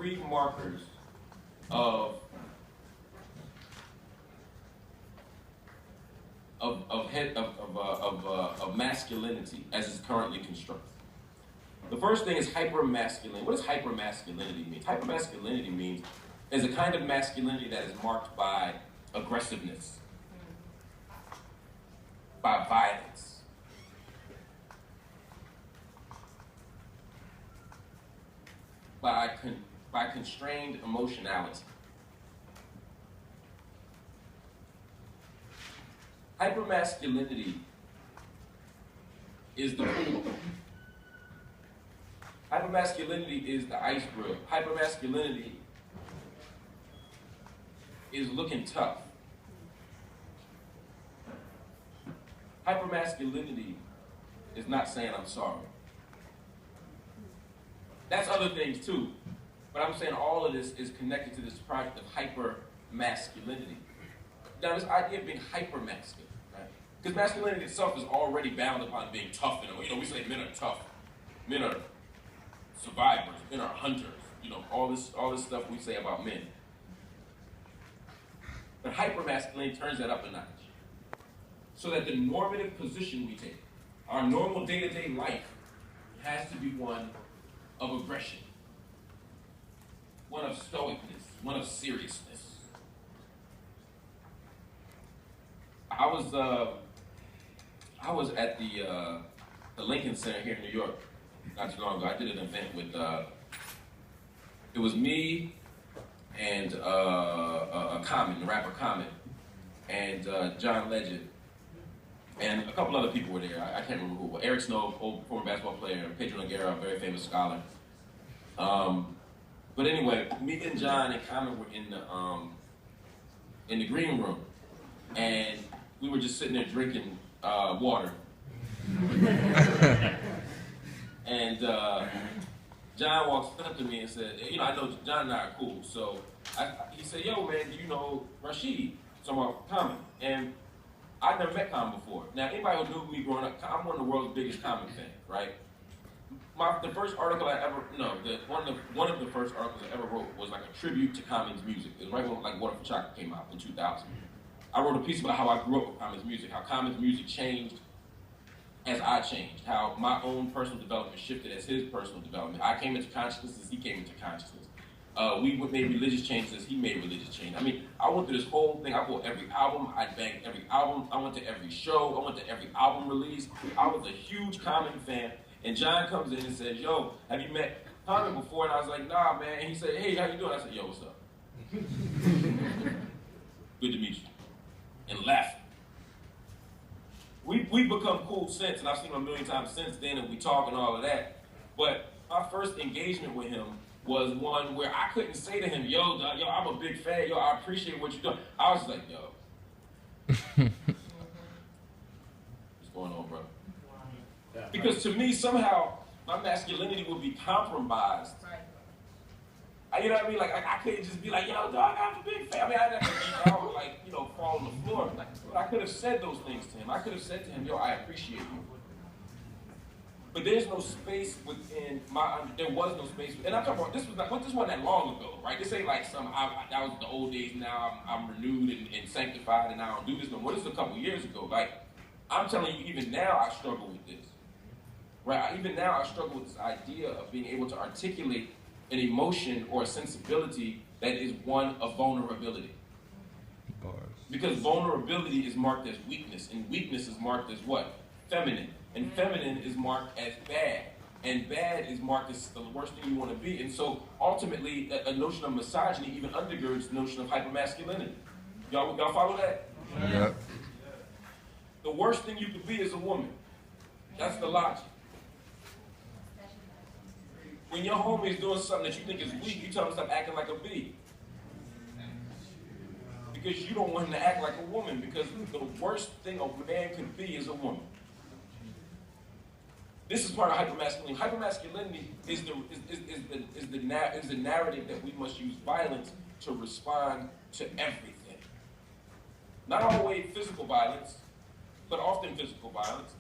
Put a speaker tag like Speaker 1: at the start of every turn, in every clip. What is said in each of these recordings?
Speaker 1: 3 markers of masculinity as it's currently constructed. The first thing is hypermasculinity. What does hypermasculinity mean? Hypermasculinity means is a kind of masculinity that is marked by aggressiveness, by violence, by constrained emotionality. Hypermasculinity is the pool. Hypermasculinity is the iceberg. Hypermasculinity is looking tough. Hypermasculinity is not saying I'm sorry. That's other things too. But I'm saying all of this is connected to this project of hypermasculinity. Now this idea of being hypermasculine, right? Because masculinity itself is already bound upon being tough in a way. You know, we say men are tough. Men are survivors, men are hunters, you know, all this stuff we say about men. But hypermasculinity turns that up a notch. So that the normative position we take, our normal day-to-day life, has to be one of aggression, one of stoicness, one of seriousness. I was at the Lincoln Center here in New York not too long ago. I did an event with, it was me and a Common, the rapper Common, and John Legend, and a couple other people were there. I can't remember who. Eric Snow, old former basketball player, Pedro Noguera, a very famous scholar. But anyway, me and John and Common were in the green room, and we were just sitting there drinking water. And John walks up to me and said, you know, I know John and I are cool, so he said, yo, man, do you know Rashid? So I'm Common. And I'd never met Common before. Now, anybody who knew me growing up, I'm one of the world's biggest Common fans, right? The first article I ever, one of the first articles I ever wrote was like a tribute to Common's music. It was right when like Water for Chocolate came out in 2000. I wrote a piece about how I grew up with Common's music, how Common's music changed as I changed, how my own personal development shifted as his personal development. I came into consciousness as he came into consciousness. We made religious changes as he made religious change. I mean, I went through this whole thing. I bought every album. I banged every album. I went to every show. I went to every album release. I was a huge Common fan. And John comes in and says, yo, have you met Common before? And I was like, nah, man. And he said, hey, how you doing? I said, yo, what's up? Good to meet you. And left. We've become cool since, and I've seen him a million times since then, and we talk and all of that. But my first engagement with him was one where I couldn't say to him, yo, dog, yo, I'm a big fan, yo, I appreciate what you're doing. I was like, yo. What's going on, bro? Because to me, somehow, my masculinity would be compromised. You know what I mean? Like, I couldn't just be like, yo, dog, I'm a big fan. I mean, I never be down, like, you know, fall on the floor. But I could have said those things to him. I could have said to him, yo, I appreciate you. But there's no space within there was no space. And I'm talking about, this wasn't that long ago, right? This ain't like that was the old days, now I'm renewed and sanctified and I don't do this no more. This is a couple years ago. Like, I'm telling you, even now I struggle with this. Right? Even now I struggle with this idea of being able to articulate an emotion or a sensibility that is one of vulnerability. Because vulnerability is marked as weakness, and weakness is marked as what? Feminine. And feminine is marked as bad. And bad is marked as the worst thing you want to be. And so ultimately, a notion of misogyny even undergirds the notion of hypermasculinity. Y'all follow that?
Speaker 2: Yeah.
Speaker 1: The worst thing you could be is a woman. That's the logic. When your homie is doing something that you think is weak, you tell him to stop acting like a bee. Because you don't want him to act like a woman, because the worst thing a man can be is a woman. This is part of hypermasculinity. Hypermasculinity is the narrative that we must use violence to respond to everything. Not always physical violence, but often physical violence.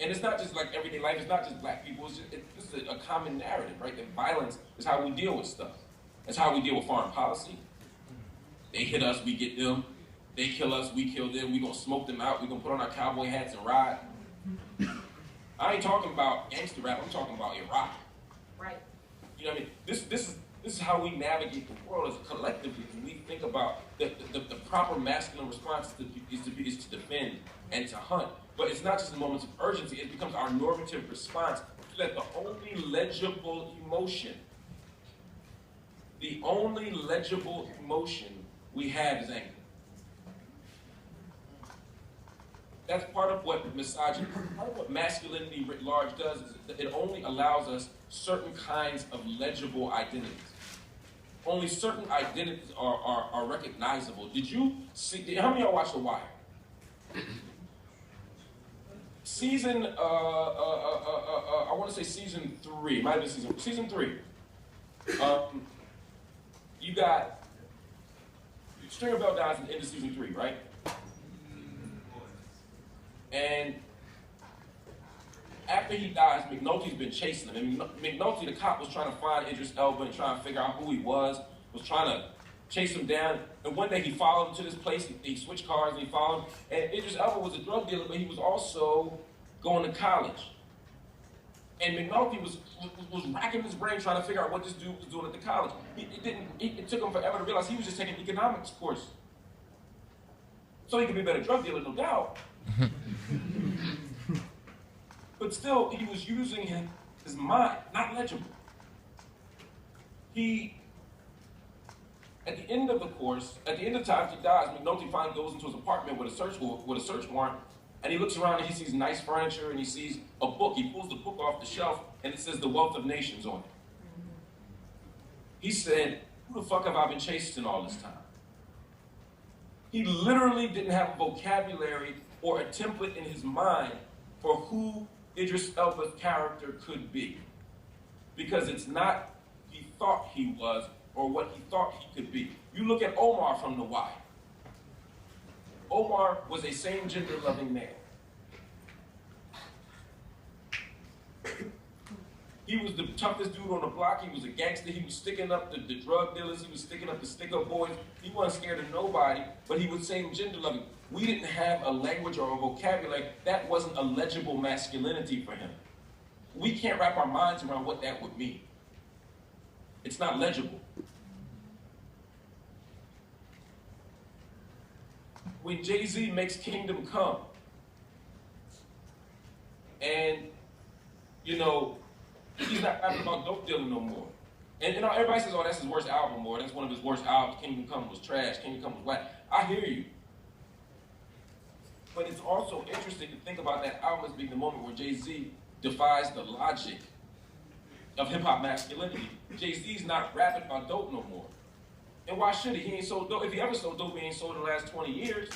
Speaker 1: And it's not just like everyday life, it's not just black people, this is a common narrative, right? That violence is how we deal with stuff. That's how we deal with foreign policy. They hit us, we get them. They kill us, we kill them. We're gonna smoke them out, we're gonna put on our cowboy hats and ride. I ain't talking about gangster rap, I'm talking about Iraq. Right. You know what I mean? This is how we navigate the world as a collectively. When we think about the proper masculine response is to defend and to hunt. But it's not just in moments of urgency, it becomes our normative response that the only legible emotion we have is anger. That's part of what misogyny, part of what masculinity writ large does, is that it only allows us certain kinds of legible identities. Only certain identities are recognizable. Did you see, how many of y'all watch The Wire? Season, I want to say season 3, might have been season 3. You got, Stringer Bell dies at the end of season 3, right? And after he dies, McNulty's been chasing him. And McNulty, the cop, was trying to find Idris Elba and trying to figure out who he was trying to chase him down. And one day he followed him to this place. He switched cars and he followed him. And Idris Elba was a drug dealer, but he was also going to college. And McNulty was racking his brain trying to figure out what this dude was doing at the college. It took him forever to realize he was just taking an economics course. So he could be a better drug dealer, no doubt. But still, he was using his mind, not legible. At the end of the course, at the end of the time he dies, McNulty finally goes into his apartment with a search warrant, and he looks around and he sees nice furniture and he sees a book. He pulls the book off the shelf and it says The Wealth of Nations on it. He said, who the fuck have I been chasing all this time? He literally didn't have a vocabulary or a template in his mind for who Idris Elba's character could be. Because it's not who he thought he was or what he thought he could be. You look at Omar from The Wire. Omar was a same-gender loving man. He was the toughest dude on the block. He was a gangster. He was sticking up the drug dealers. He was sticking up the stick-up boys. He wasn't scared of nobody, but he was same-gender loving. We didn't have a language or a vocabulary. That wasn't a legible masculinity for him. We can't wrap our minds around what that would mean. It's not legible. When Jay-Z makes Kingdom Come, and, you know, he's not rapping about dope dealing no more. And, you know, everybody says, oh, that's his worst album, or that's one of his worst albums. Kingdom Come was trash. Kingdom Come was whack. I hear you. But it's also interesting to think about that album as being the moment where Jay-Z defies the logic of hip-hop masculinity. Jay-Z's not rapping about dope no more. And why should he? He ain't sold dope. If he ever sold dope, he ain't sold in the last 20 years.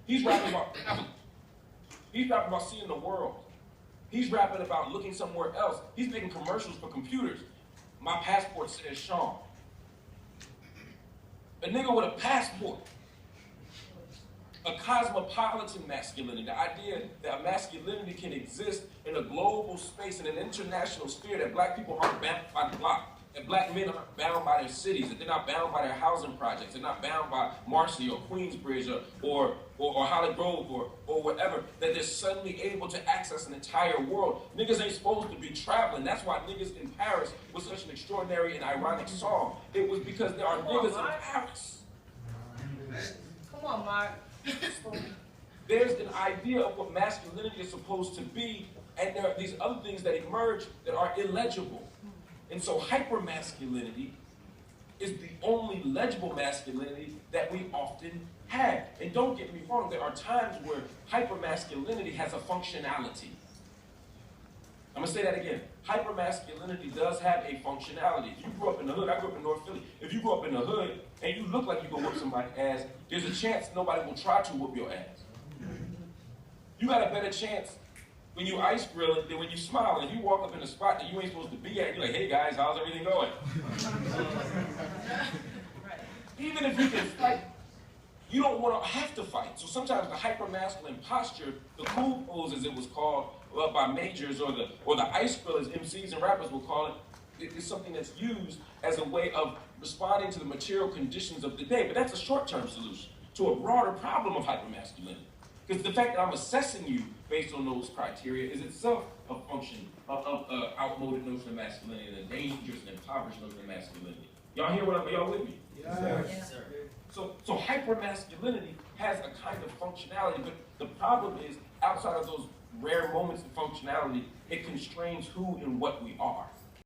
Speaker 1: He's rapping about seeing the world. He's rapping about looking somewhere else. He's making commercials for computers. My passport says Sean. A nigga with a passport. A cosmopolitan masculinity, the idea that masculinity can exist in a global space, in an international sphere, that black people aren't bound by the block, that black men aren't bound by their cities, that they're not bound by their housing projects, they're not bound by Marcy or Queensbridge or Holly Grove or whatever, that they're suddenly able to access an entire world. Niggas ain't supposed to be traveling. That's why Niggas in Paris was such an extraordinary and ironic song. It was because there are niggas in Paris.
Speaker 2: Come on, Mark.
Speaker 1: There's an idea of what masculinity is supposed to be, and there are these other things that emerge that are illegible. And so hypermasculinity is the only legible masculinity that we often have. And don't get me wrong, there are times where hypermasculinity has a functionality. I'm going to say that again. Hypermasculinity does have a functionality. If you grew up in the hood, I grew up in North Philly. If you grew up in the hood and you look like you're going to whoop somebody's ass, there's a chance nobody will try to whoop your ass. You got a better chance when you ice grilling than when you smiling. If you walk up in a spot that you ain't supposed to be at, you're like, hey guys, how's everything going? Even if you can fight, you don't want to have to fight. So sometimes the hypermasculine posture, the cool pose as it was called by majors, or the ice grill as MCs and rappers will call it, is something that's used as a way of responding to the material conditions of the day. But that's a short-term solution to a broader problem of hypermasculinity. Because the fact that I'm assessing you based on those criteria is itself a function of an outmoded notion of masculinity and a dangerous and impoverished notion of masculinity. Y'all hear what I'm, y'all with me?
Speaker 2: Yes, sir.
Speaker 1: So hypermasculinity has a kind of functionality, but the problem is, outside of those rare moments of functionality, it constrains who and what we are.